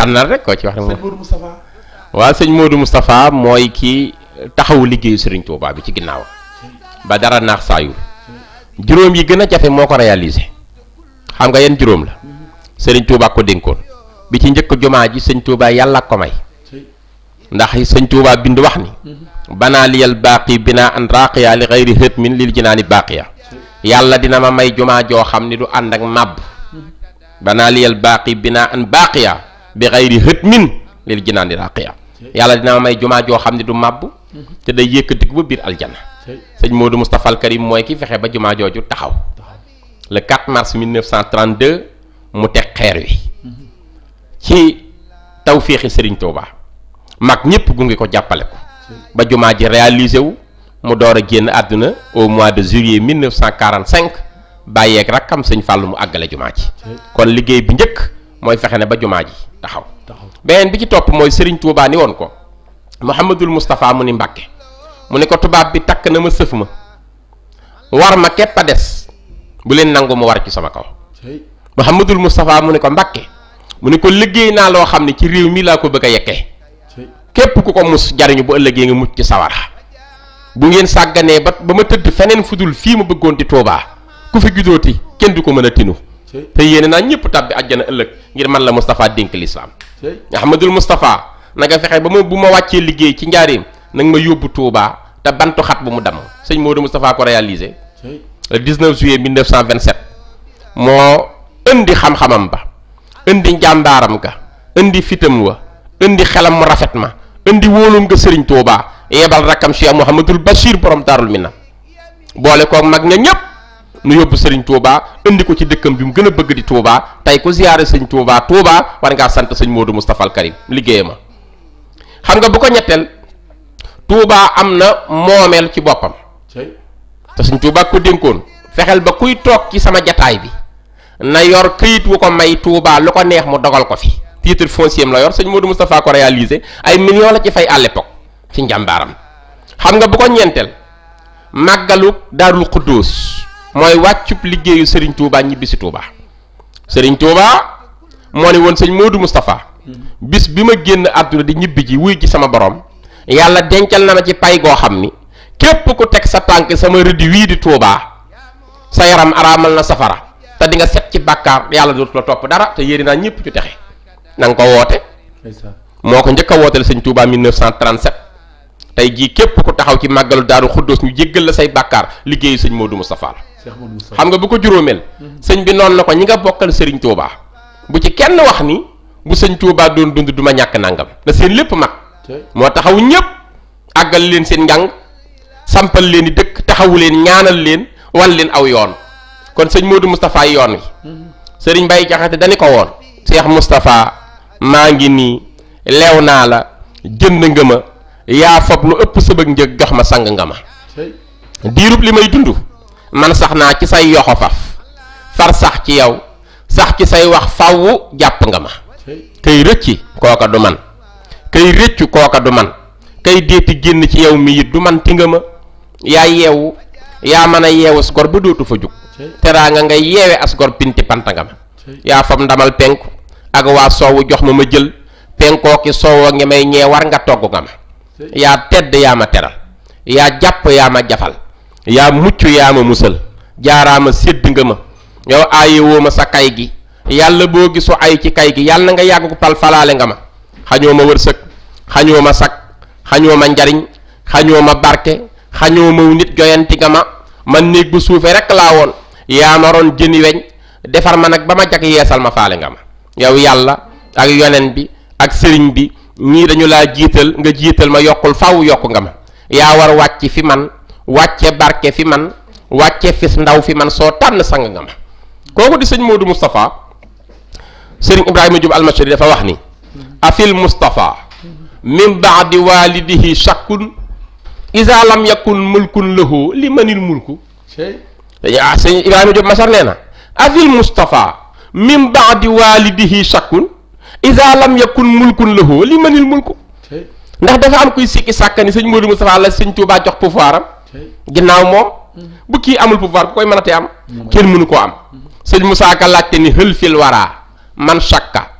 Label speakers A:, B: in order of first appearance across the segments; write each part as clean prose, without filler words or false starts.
A: tànnal rek koo ci wax rek waaw sëñ Modou Moustapha mooy kii taxawu liggéeyu Serigne Touba bi ci ginnaaw ba dara naax saayul juróom yi gën a jafe moo ko réalisé xam nga yan juróom la Serigne Touba ko dénkoon bi ci njëkk jumaa ji sëñ Touba yàlla ko may ndax sëñ Touba bind wax ni banaa liyal baaqi binaa an raqiya li xayri hëtmin lil jinaani baaqiya yàlla dina ma may jumaa joo xam ni du ànd ak màbb banaa liyal baaqi binaa an baaqiya bi xayri hëtmin lil jinaani raqiya yàlla dina ma may jumaa joo xam ni du màbb te day yëkkatiku ba biir aljana sëñ Modou Moustapha al Karim mooy ki fexe ba jumaa jooju taxaw le 4 mars 1932 mu teg xeer wi ci tawféexi Serigne Touba mag ñëpp gunge ko jàppale ko ba jumaa ji réalisé wu mu door a génn àdduna au mois de juillet 1945 bàyyeeg rakkam sëñ Fàllu mu àggale jumaa ji kon liggéey bi njëkk mooy fexe ne ba jumaa ji taxaw beneen bi ci topp mooy Serigne Touba ni woon ko Mouhamadul Moustapha mu ni Mbàkke mu ne ko tubaab bi takk na ma sëf ma war ma képp a des bu leen nangu mu war ci sama kaw Mouhamadul Moustapha mu ne ko Mbàkke mu ne ko liggéey naa loo xam ne ci réew mi laa ko bëgg a yekkee képp ku ko mus jariñu bu ëllëgee nga mucc ci sawara bu ngeen sàgganee ba ma tëdd feneen fudul fii ma bëggoon ti Tuubaa ku fi judooti kenn du ko mën a tinu te yéene naa ñëpp tàbbi àjjana ëllëg ngir man la Moustapha dénk lislaam Ahmadul Moustapha na nga fexe ba bu ma wàccee liggéey ci njaareem nag ma yóbbu Tuubaa te bantu xat bu mu damm sëñ Modou Moustapha ko réalisé le 19 juillet 1927 moo indi xam-xamam ba indi njàmbaaram ga indi fitam wa indi xelam mu rafet ma indi wóolum nga Serigne Touba yebal rakkam Cheikh Mouhamadul Bachir borom Daarul Minam boole koog mag nga ñëpp nu yóbbu Serigne Touba indi ko ci dëkkam bi mu gën a bëgg di Touba tey ku ziyaare sëñ Touba war ngaa sant sëñ Modou Moustapha al Karim liggéey ma xam nga bu ko ñetteel Touba am na moomeel ci boppam te sëñ Touba ko dénkoon fexeel ba kuy toog ci sama jataay bi na yor këyit wu ko may Touba lu ko neex mu dogal ko fi titre foncier la yor sëñ Modou Moustapha ko réalisé ay millions la ci fay à l'époque ci njàmbaaram xam nga bu ko ñeenteel màggalu Daarul Xuddoos mooy wàccub liggéeyu Serigne Touba ñibbi si Touba Serigne Touba moo ne woon sëñ Modou Moustapha bis bi ma génn àdduna di ñibbi ji wuy ci sama borom yàlla dencal na ma ci pay goo xam ni képp ku teg sa tànk sama rëdd wii di Touba sa yaram araamal na safara te di nga set ci bàkkaar yàlla dootu la topp dara te yéene naa ñëpp ci texe na nga ko woote moo ko njëkk a wooteel sëñ Touba 1937 tey jii képp ku taxaw ci màggalu Daaru Xuddoos ñu jéggal la say bàkkaar liggéeyu sëñ Modou Moustapha la xam nga bu ko juróomeel sëñ bi noonu na ko ñi nga bokkal Serigne Touba bu ci kenn wax ni bu sëñ Touba doon dund du ma ñàkk nangam da seen lépp mag moo taxaw ñëpp àggal leen seen njàng sampal leen di dëkk taxawu leen ñaanal leen wan leen aw yoon kon sëñ Modou Moustapha yoon wi Serigne Baye Jaxate dañu ko woon Cheikh Moustapha maa ngi nii leew naa la jënd nga ma yaa fob lu ëpp sëbëg njëg jox ma sang nga ma diirub li may dund man sax naa ci say yoxo far sax ci yow sax ci say wax fawwu jàpp nga ma kay rëcci kooka du man kay rëccu kooka du man kay déeti génn ci yow mi it du man ti nga ma yaa yeewu yaa mën a yeewu as gor ba dootu fa jug teraanga ngay yeewe as gor pinti panta nga ma yaa fob ndamal penku ak waa soowu jox ma jël penkoo ki soowoo ngi may ñee war nga togg nga ma yaa tedd yaa ma teral yaa jàpp yaa ma jafal yaa mucc yaa ma musal jaaraama sédd nga ma yow aayewoo ma sa kay gi yàlla boo gisu ay ci kay gi yàlla na nga yàgg ko pal falaale nga ma xañoo ma wërsëg xañoo ma sag xañoo ma njariñ xañoo ma barke xañoo ma nit joyanti nga man néeg bu suufee rek laa woon yaa ma roon jëni weñ defar ma nag ba ma jag yeesal ma faale nga ma yow yàlla ak yonen bi ak sëriñ bi ñii dañu laa jiital nga jiital ma yokkul faw yokk nga ma yaa war wàcc fi man wàcce barke fi man wàcce fis ndaw fi man soo tànn sang nga ma kooku di sëñ Modou Moustapha sëriñ Ibrahima Diop almashari dafa wax ni afil Moustapha min baadi walidihi shakkun isa lam yakun mulkun lahu li manil mulku sëñ Ibrahima Diop masar nee na afil Moustapha min baadi walidihi shakkun isa lam yakun mulkun lahu li manil mulku ndax dafa am kuy sikki sàkkani sëñ Modou Moustapha la sëñ Touba jox pouvoir am ginnaaw moom bu kii amul pouvoir ku koy mënatee am kenn mënu koo am sëñ Moussa Ka laajte ni hël fil wara man shakka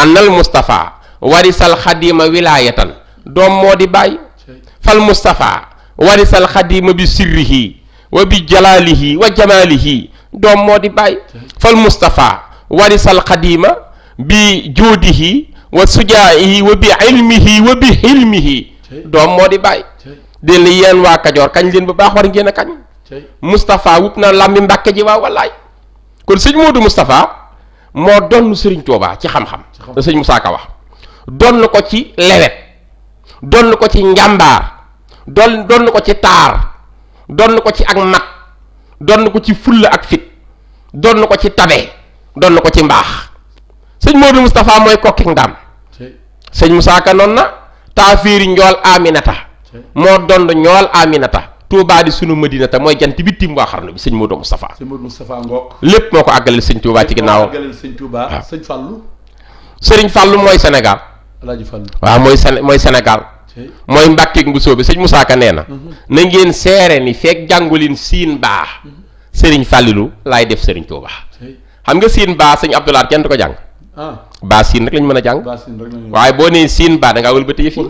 A: annal Mustafa warisal xadima wilaayatan doom moo di bàyyi fal Mustafa warisal xadima bi sirrihi wa bi jalaalihi wa jamaalihi doom moo di bàyyi fal Mustafa warisal xadima bi juudihi wa sujaa'ihi wa bi ilmihi wa bi hilmihi doom moo di bàyyi dén li yéen waa Kajoor kañ leen bu baax war ngeen a kañ Moustapha wupp na lambi Mbàkke ji waaw wallaay kon sëñ Modou Moustapha moo donn Sëriñ Tuubaa ci xam-xam da sëñ Moussa Ka wax donn ko ci lewet donn ko ci njàmbaar donn ko ci taar donn ko ci ak mat donn ko ci fulla ak fit donn ko ci tabe donn ko ci mbaax sëñ Modou Moustapha mooy kokki ndam sëñ Moussa Ka noon na taafiiri njool Aminata moo dond ñool Aminata Touba di sunu Madinata mooy jant bi tim waa xarnu bi sëñ Modou Moustapha. sëñ Modou Moustapha ngoog lépp moo ko àggaleel sëñ Touba ci ginnaaw àggaleel sëñ Touba. waaw sëñ Fallou. Sëriñ Fallou mooy Sénégal. Alaaji Fallou waaw mooy Sénégal. mooy Mbàkke Mbusoo bi sëñ Moussa Ka nee na. na ngeen seere ni fekk jàngulin siin baa. Sëriñ Fallilou laay def Sëriñ Touba. xam nga siin baa sëñ Abdoulaye kenn du ko jàng. baa siin rek lañ mën a jàng waaye boo nee siin baa da ngaa wëlbati yëf yi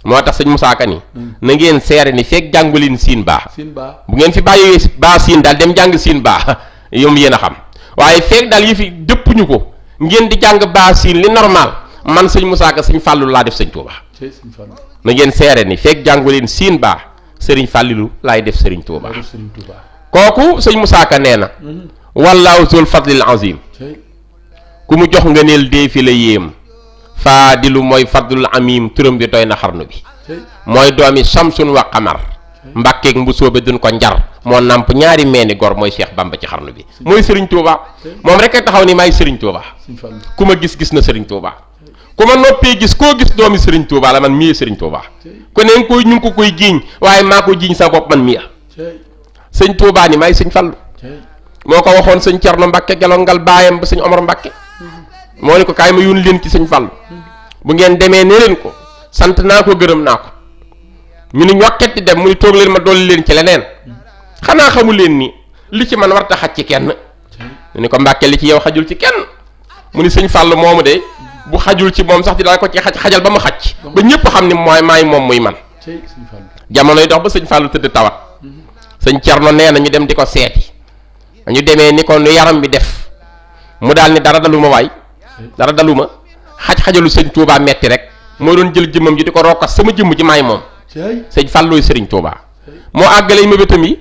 A: moo tax sëñ Moussa Ka ni na ngeen seere ni fekk jàngulin siin baa bu ngeen fi bàyyee baa siin daal dem jàng siin baa yom yéen a xam waaye fekk daal yëf yi dëppuñu ko ngeen di jàng baa siin li normal man sëñ Moussa Ka sëñ Fallou laa def sëñ Touba na ngeen seere ni fekk jàngulin siin baa sëriñ Fallilou laay def sëriñ Touba kooku sëñ Moussa Ka nee na wallaahu zul fadlil azim ku mu jox nga neel dee fi la yéem faadilu mooy fadlul amim turam bi doy na xarnu bi mooy doomi samsun wa qamar mbàkkeeg mbusoobe duñ ko njar moo namp ñaari meeni gor mooy Cheikh Bamba ci xarnu bi mooy Serigne Touba moom rek a taxaw ni maay Serigne Touba ku ma gis na Serigne Touba ku ma noppee gis koo gis doomi Serigne Touba la man mii Serigne Touba ku ne koy ñu ngi ko koy jiiñ waaye maa ko jiiñ sa bopp man mii sëñ Touba ni maay sëñ Fallu moo ko waxoon sëñ Cerno Mbàkke gelongal baayam ba sëñ Omar Mbàkke moo ni ko kaay ma yónni leen ci sëñ Fallu bu ngeen demee ne leen ko sant naa ko gërëm naa ko ñu ni ñokket di dem mu ni toog leen ma dolli leen ci leneen xanaa xamu leen ni li ci man war ta xaj ci kenn ñu ni ko Mbàkke li ci yow xajul ci kenn mu ni sëñ Fallu moomu de bu xajul ci moom sax dinaa ko ci xajal ba mu xaj ba ñëpp xam ni mooy maay moom muy man jamonoy dox ba sëñ Fallu tëdd tawat sëñ Cerno nee na ñu dem di ko seeti ñu demee ni ko nu yaram bi def mu daal ni dara dalu ma waay dara daluma xajalu sëñ Touba metti rek moo doon jël jëmmam ji di ko rokkas sama jëmm ji maay moom sëñ Fallooy sëriñ Touba moo àggale ma bëtam yi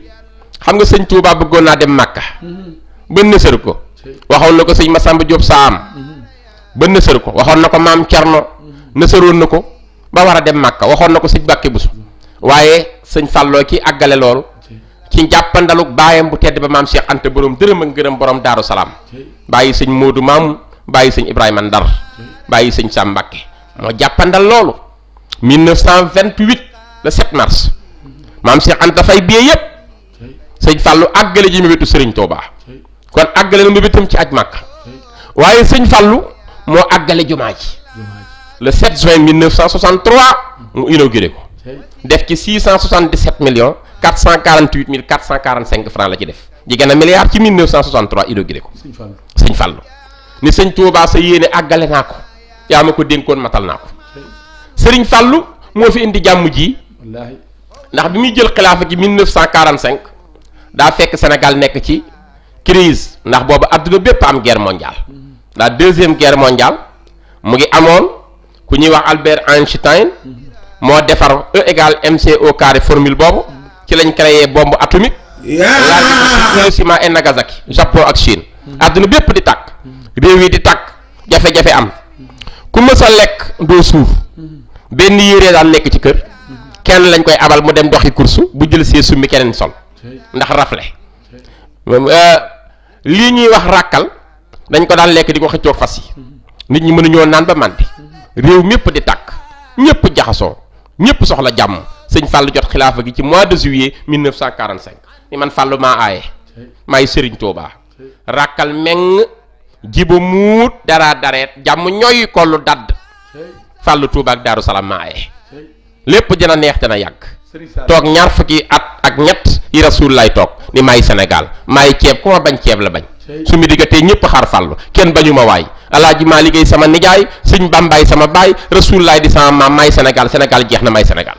A: xam nga sëñ Touba bëggoon naa dem Màkka ba nësër ko waxoon na ko sëñ Massamba Diop Saam ba nësër ko waxoon na ko maam Cerno nësëroon na ko ba war a dem Màkka waxoon na ko sëñ Bàkke Busu waaye sëñ Falloo ki àggale loolu ci jàppandaluk baayam bu tedd ba maam Cheikh Anta borom dërëm ak ngërëm borom Daaru Salaam bàyyi sëñ Modou Maam bàyyi sëñ Ibrahima Ndar bàyyi sëñ Sam Mbàkke moo jàppandal loolu 1928 le 7 mars maam Cheikh Anta fay bie yépp sëñ Fallou àggale ji mébétu Sëriñ Touba kon àggale na mébétam ci aj Màkka waaye sëñ Fallou moo àggale jumaa ji le 7 juin 1963 mu inauguré ko def ci 677 millions 448 mille 445 francs la ci def jigéen a milliard ci 1963 inauguré ko sëñ Fallou ni sëñ Touba sa yéene àggale naa ko yaa ma ko dénkoon matal naa ko sëriñ Fallou moo fi indi jàmm ji ndax bi muy jël xilaafa gi 1945 daa fekk Sénégal nekk ci crise ndax boobu adduna bépp am guerre mondiale la deuxième guerre mondiale mu ngi amoon ku ñuy wax Albert Einstein moo defar E égale MC au carré formule boobu ci lañ créé bombe atomique Hiroshima et Nagasaki Japon ak Chine adduna bépp di tàkk réew yi di tàkk jafe-jafe am ku mës a lekk doo suur benn yére daan nekk ci kër kenn lañ koy abal mu dem doxi course bu jël see summi keneen sol ndax rafle lii ñuy wax ràkkal dañ ko daan lekk di ko xëccoog fas yi nit ñi mënuñoo naan ba màndi réew mépp di tàkk ñëpp jaxasoo ñëpp soxla jàmm sëñ Fallou jot xilaafa gi ci mois de juillet 1945 ni man Fallou maa aaye maay Sëriñ Touba ràkkal meng jiba muut dara dareet jàmm ñooy kollu dadd Fallou Touba ak Daaru Salaam maa aaye lépp dina neex dina yàgg toog ñaar fukki at ak ñett yi Rasuul lay toog ni maay Sénégal maay ceeb ku ma bañ ceeb la bañ su mi diggatee ñëpp xaar fàllu kenn bañu ma waay alaaji maa liggéey sama nijaay sëñ bambaay sama baay rasuulaay di sama maam maay Sénégal Sénégal jeex na may Sénégal